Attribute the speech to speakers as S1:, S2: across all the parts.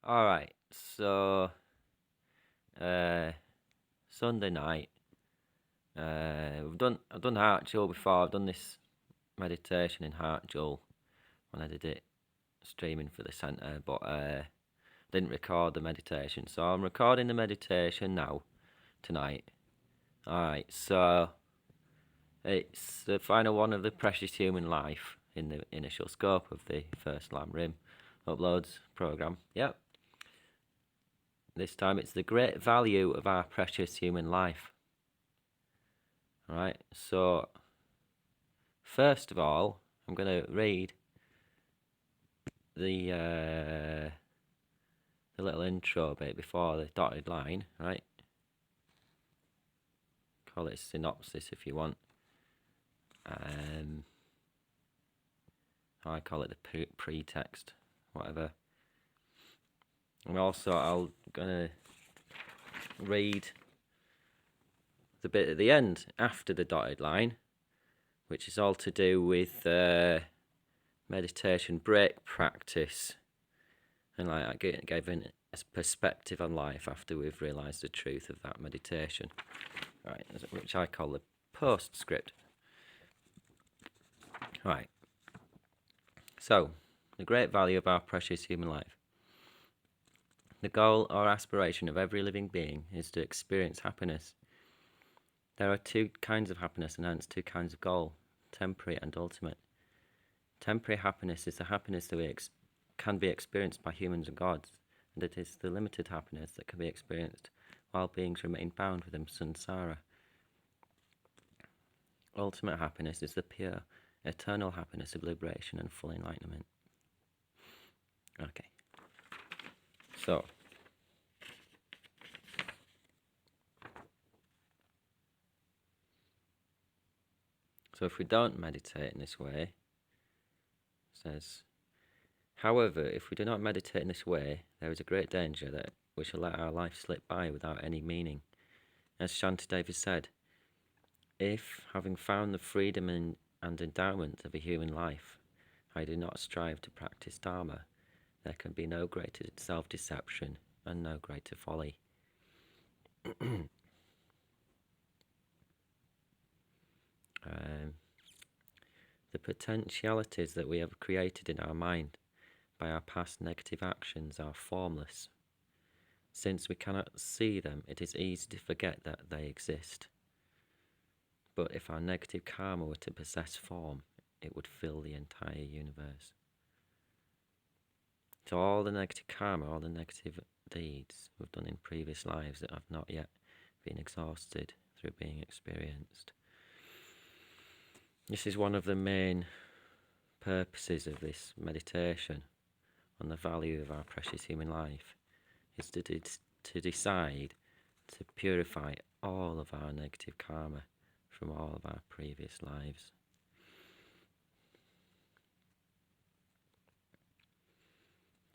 S1: Alright, so Sunday night, I've done Heart Jewel before. I've done this meditation in Heart Jewel when I did it streaming for the centre, but didn't record the meditation. So I'm recording the meditation now, tonight. Alright, so it's the final one of the Precious Human Life in the initial scope of the first Lamrim uploads program. Yep. This time it's the great value of our precious human life. Alright, so first of all, I'm going to read the little intro bit before the dotted line, right? Call it a synopsis if you want. I call it the pretext, whatever. And also, I'm gonna read the bit at the end after the dotted line, which is all to do with meditation break practice, and like giving a perspective on life after we've realised the truth of that meditation, right? Which I call the postscript. Right. So, the great value of our precious human life. The goal or aspiration of every living being is to experience happiness. There are two kinds of happiness and hence two kinds of goal, temporary and ultimate. Temporary happiness is the happiness that can be experienced by humans and gods, and it is the limited happiness that can be experienced while beings remain bound within samsara. Ultimate happiness is the pure, eternal happiness of liberation and full enlightenment. Okay. So if we don't meditate in this way, it says, however, if we do not meditate in this way, there is a great danger that we shall let our life slip by without any meaning. As Shantidevi said, if, having found the freedom and endowment of a human life, I do not strive to practice Dharma, there can be no greater self-deception and no greater folly. The potentialities that we have created in our mind by our past negative actions are formless. Since we cannot see them, it is easy to forget that they exist. But if our negative karma were to possess form, it would fill the entire universe. So all the negative karma, all the negative deeds we've done in previous lives that have not yet been exhausted through being experienced. This is one of the main purposes of this meditation on the value of our precious human life, is to decide to purify all of our negative karma from all of our previous lives.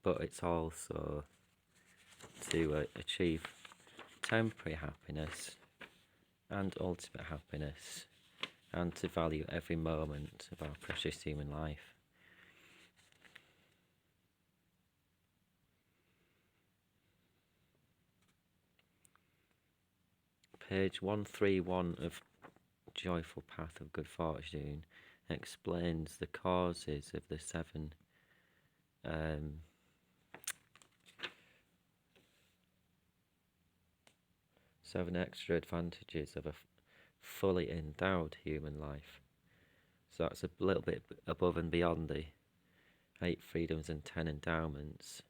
S1: But it's also to achieve temporary happiness and ultimate happiness, and to value every moment of our precious human life. Page 131 of Joyful Path of Good Fortune explains the causes of the seven extra advantages of a fully endowed human life. So that's a little bit above and beyond the 8 freedoms and 10 endowments,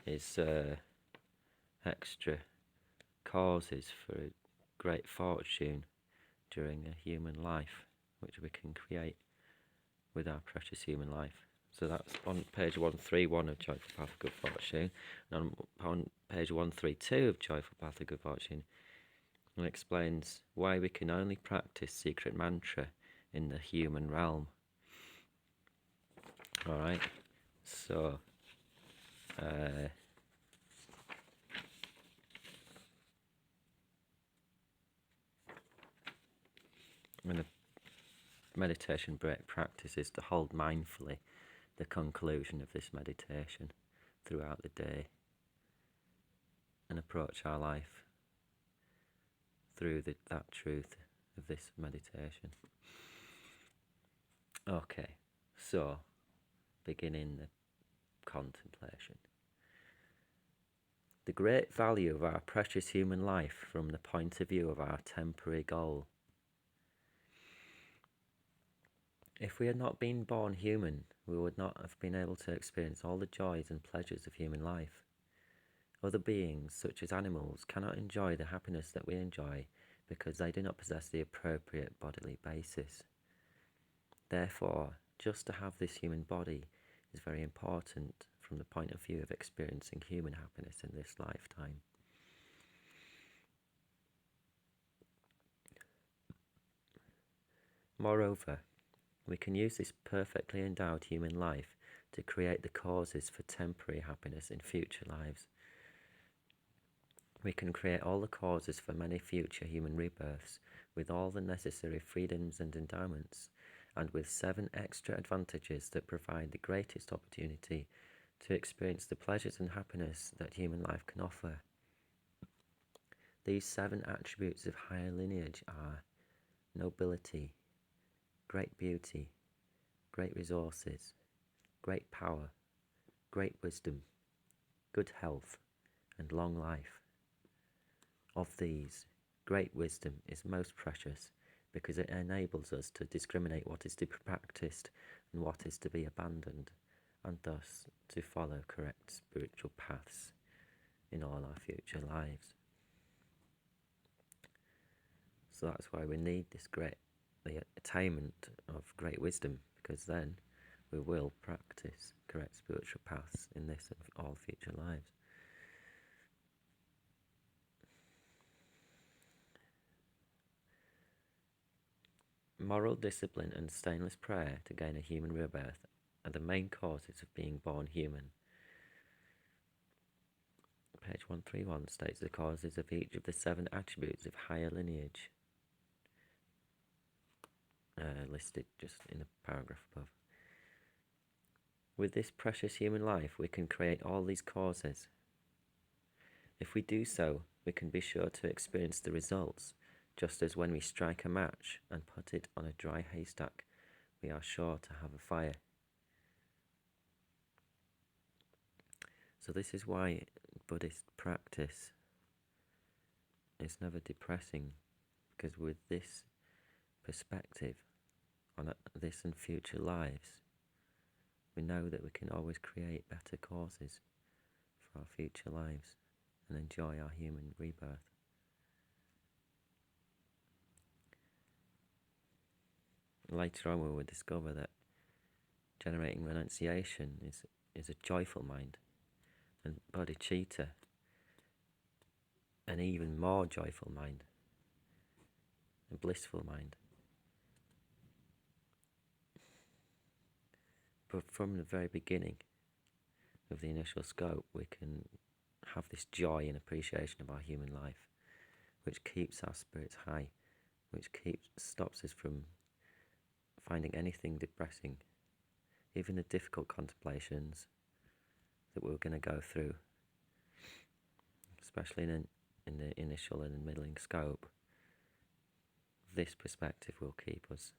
S1: is extra causes for great fortune during a human life, which we can create with our precious human life. So that's on page 131 of Joyful Path of Good Fortune. And on page 132 of Joyful Path of Good Fortune, it explains why we can only practice secret mantra in the human realm. Alright, so the meditation break practice is to hold mindfully the conclusion of this meditation throughout the day. and approach our life through that truth of this meditation. Okay, so beginning the contemplation. The great value of our precious human life from the point of view of our temporary goal. If we had not been born human, we would not have been able to experience all the joys and pleasures of human life. Other beings, such as animals, cannot enjoy the happiness that we enjoy because they do not possess the appropriate bodily basis. Therefore, just to have this human body is very important from the point of view of experiencing human happiness in this lifetime. Moreover, we can use this perfectly endowed human life to create the causes for temporary happiness in future lives. We can create all the causes for many future human rebirths with all the necessary freedoms and endowments, and with 7 extra advantages that provide the greatest opportunity to experience the pleasures and happiness that human life can offer. These 7 attributes of higher lineage are nobility, great beauty, great resources, great power, great wisdom, good health, and long life. Of these, great wisdom is most precious because it enables us to discriminate what is to be practiced and what is to be abandoned, and thus to follow correct spiritual paths in all our future lives. So that's why we need the attainment of great wisdom, because then we will practice correct spiritual paths in this and all future lives. Moral discipline and stainless prayer to gain a human rebirth are the main causes of being born human. Page 131 states the causes of each of the 7 attributes of higher lineage, listed just in the paragraph above. With this precious human life, we can create all these causes. If we do so, we can be sure to experience the results, just as when we strike a match and put it on a dry haystack, we are sure to have a fire. So this is why Buddhist practice is never depressing, because with this perspective on this and future lives, we know that we can always create better causes for our future lives and enjoy our human rebirth. Later on we will discover that generating renunciation is a joyful mind, and bodhicitta an even more joyful mind, a blissful mind. But from the very beginning of the initial scope, we can have this joy and appreciation of our human life, which keeps our spirits high, which stops us from finding anything depressing, even the difficult contemplations that we're going to go through, especially in the initial and middling scope. This perspective will keep us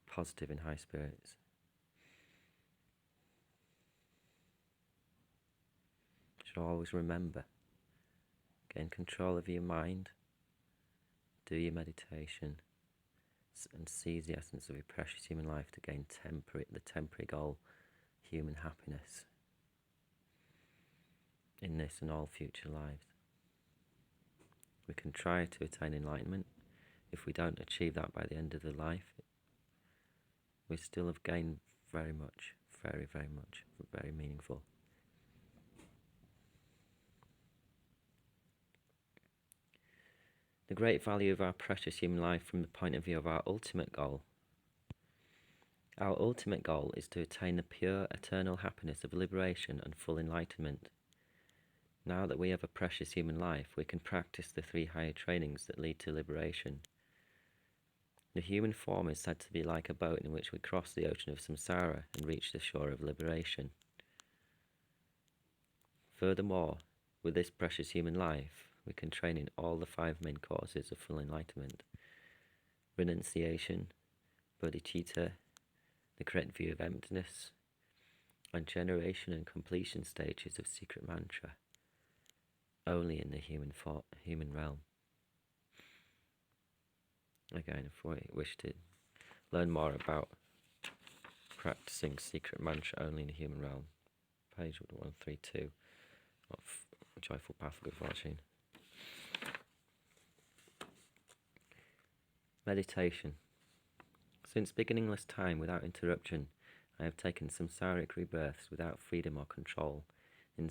S1: positive and high spirits. You should always remember, gain control of your mind, do your meditation, and seize the essence of your precious human life to gain the temporary goal, human happiness, in this and all future lives. We can try to attain enlightenment. If we don't achieve that by the end of the life, we still have gained very much, very, very much, very meaningful. The great value of our precious human life from the point of view of our ultimate goal. Our ultimate goal is to attain the pure, eternal happiness of liberation and full enlightenment. Now that we have a precious human life, we can practice the 3 higher trainings that lead to liberation. The human form is said to be like a boat in which we cross the ocean of samsara and reach the shore of liberation. Furthermore, With this precious human life, we can train in all the 5 main courses of full enlightenment: renunciation, bodhicitta, the correct view of emptiness, and generation and completion stages of secret mantra, only in the human realm. Again, if we wish to learn more about practicing secret mantra only in the human realm, page 132 of Joyful Path of Good Fortune. Meditation. Since beginningless time without interruption, I have taken samsaric rebirths without freedom or control, in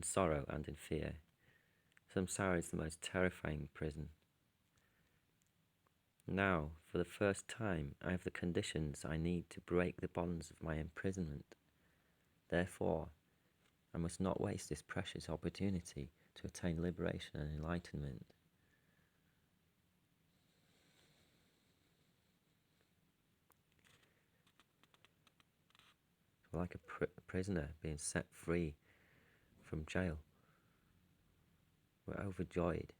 S1: sorrow and in fear. Samsara is the most terrifying prison. Now, for the first time, I have the conditions I need to break the bonds of my imprisonment. Therefore, I must not waste this precious opportunity to attain liberation and enlightenment. Like a prisoner being set free from jail, we're overjoyed.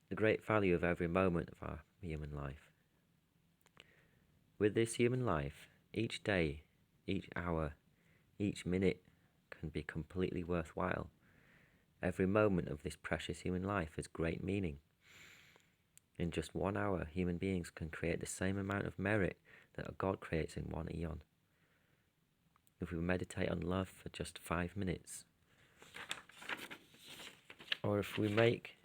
S1: The great value of every moment of our human life. With this human life, each day, each hour, each minute can be completely worthwhile. Every moment of this precious human life has great meaning. In just 1 hour, human beings can create the same amount of merit that God creates in 1 eon. If we meditate on love for just 5 minutes, or if we make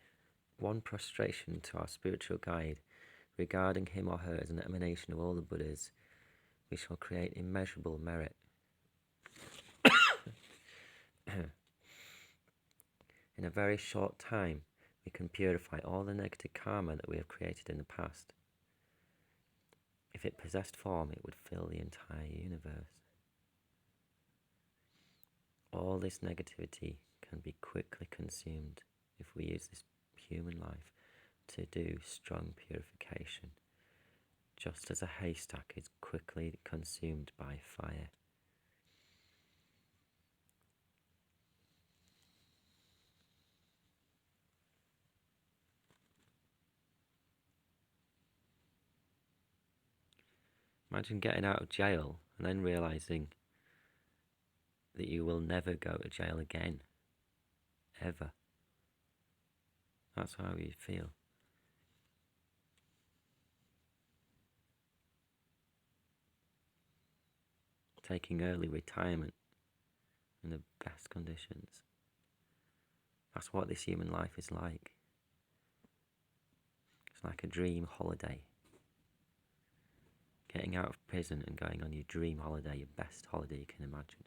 S1: one prostration to our spiritual guide, regarding him or her as an emanation of all the Buddhas, we shall create immeasurable merit. In a very short time, we can purify all the negative karma that we have created in the past. If it possessed form, it would fill the entire universe. All this negativity can be quickly consumed if we use this human life to do strong purification, just as a haystack is quickly consumed by fire. Imagine getting out of jail and then realizing that you will never go to jail again, ever. That's how you feel. Taking early retirement in the best conditions. That's what this human life is like. It's like a dream holiday. Getting out of prison and going on your dream holiday, your best holiday you can imagine.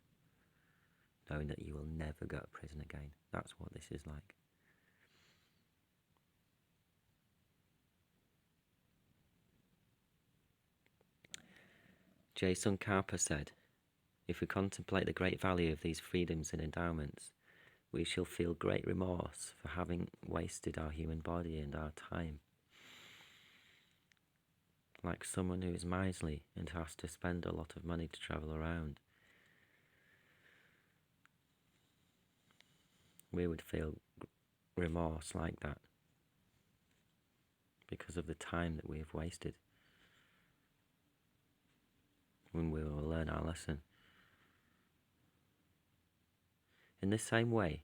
S1: Knowing that you will never go to prison again. That's what this is like. J. Tsongkhapa said, "If we contemplate the great value of these freedoms and endowments, we shall feel great remorse for having wasted our human body and our time. Like someone who is miserly and has to spend a lot of money to travel around, we would feel remorse like that because of the time that we have wasted when we will learn our lesson. In the same way,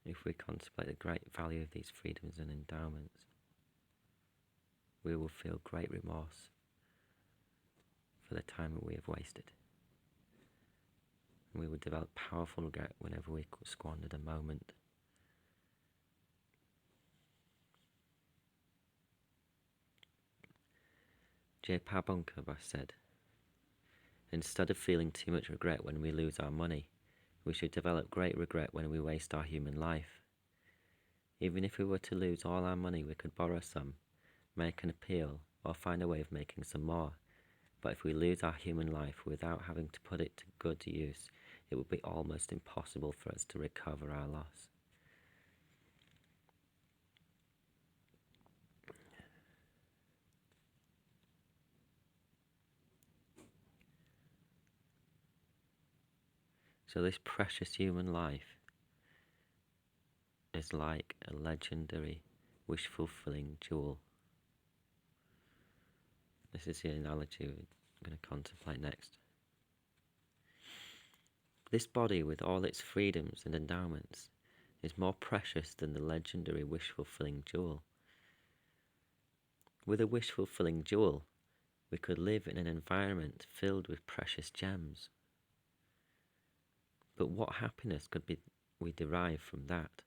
S1: if we contemplate the great value of these freedoms and endowments, we will feel great remorse for the time that we have wasted. And we would develop powerful regret whenever we squandered a moment. J. Pabonka said, "Instead of feeling too much regret when we lose our money, we should develop great regret when we waste our human life. Even if we were to lose all our money, we could borrow some, make an appeal, or find a way of making some more. But if we lose our human life without having to put it to good use, it would be almost impossible for us to recover our loss." So this precious human life is like a legendary, wish-fulfilling jewel. This is the analogy we're going to contemplate next. This body, with all its freedoms and endowments, is more precious than the legendary wish-fulfilling jewel. With a wish-fulfilling jewel, we could live in an environment filled with precious gems. But what happiness could we derive from that?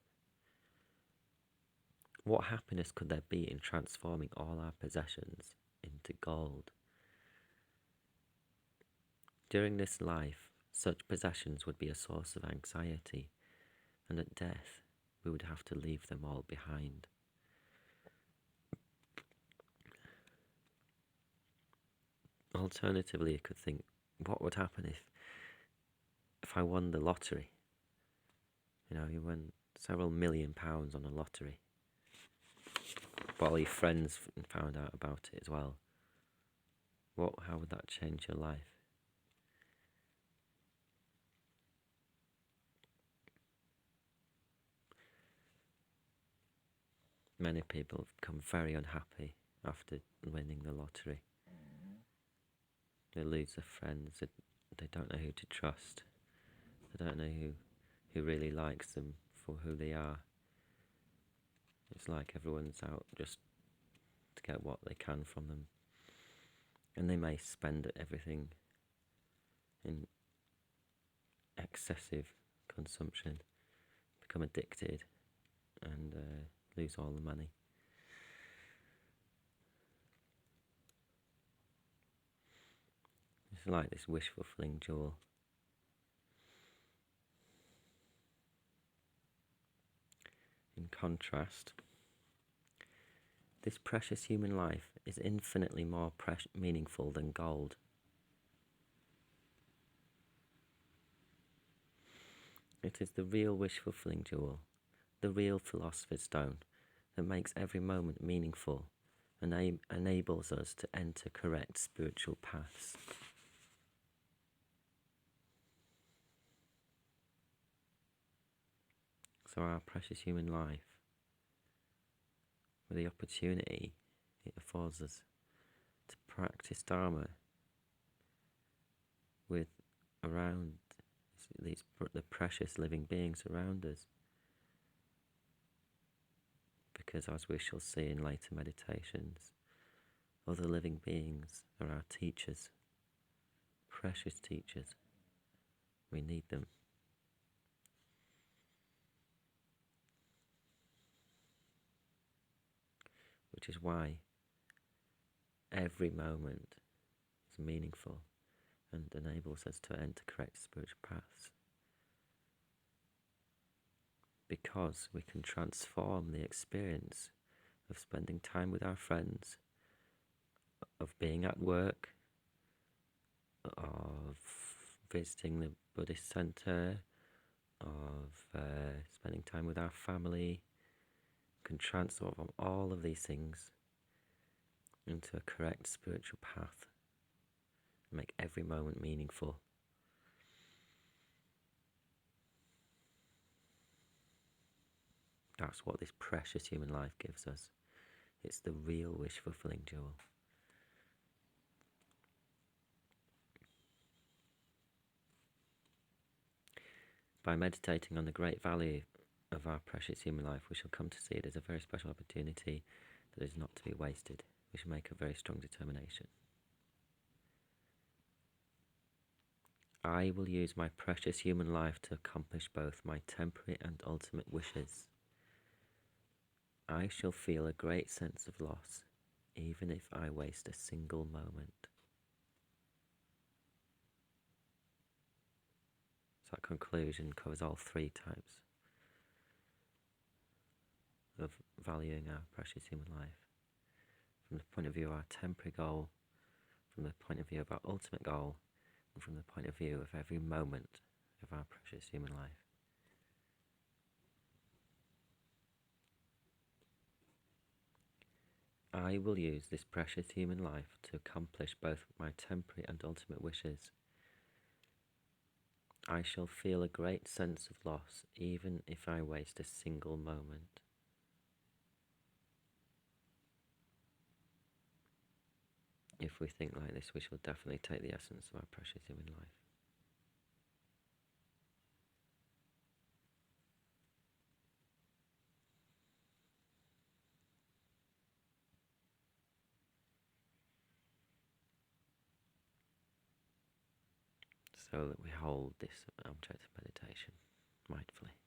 S1: What happiness could there be in transforming all our possessions into gold? During this life, such possessions would be a source of anxiety, and at death, we would have to leave them all behind. Alternatively, you could think, what would happen if I won the lottery? You know, you won several £1,000,000 on a lottery, but all your friends found out about it as well. How would that change your life? Many people have become very unhappy after winning the lottery. They lose their friends, they don't know who to trust, they don't know who really likes them for who they are. It's like everyone's out just to get what they can from them. And they may spend everything in excessive consumption, become addicted, and lose all the money. It's like this wish-fulfilling jewel. In contrast, this precious human life is infinitely more meaningful than gold. It is the real wish-fulfilling jewel, the real philosopher's stone, that makes every moment meaningful and enables us to enter correct spiritual paths. So our precious human life, with the opportunity it affords us to practice Dharma with around the precious living beings around us. Because as we shall see in later meditations, other living beings are our teachers, precious teachers. We need them. Which is why every moment is meaningful and enables us to enter correct spiritual paths. Because we can transform the experience of spending time with our friends, of being at work, of visiting the Buddhist center, of spending time with our family, can transform all of these things into a correct spiritual path and make every moment meaningful. That's what this precious human life gives us. It's the real wish-fulfilling jewel. By meditating on the great value of our precious human life, we shall come to see it as a very special opportunity that is not to be wasted. We shall make a very strong determination. I will use my precious human life to accomplish both my temporary and ultimate wishes. I shall feel a great sense of loss, even if I waste a single moment. So that conclusion covers all three types of valuing our precious human life. From the point of view of our temporary goal, from the point of view of our ultimate goal, and from the point of view of every moment of our precious human life. I will use this precious human life to accomplish both my temporary and ultimate wishes. I shall feel a great sense of loss even if I waste a single moment. If we think like this, we shall definitely take the essence of our precious human life. So that we hold this object of meditation mindfully.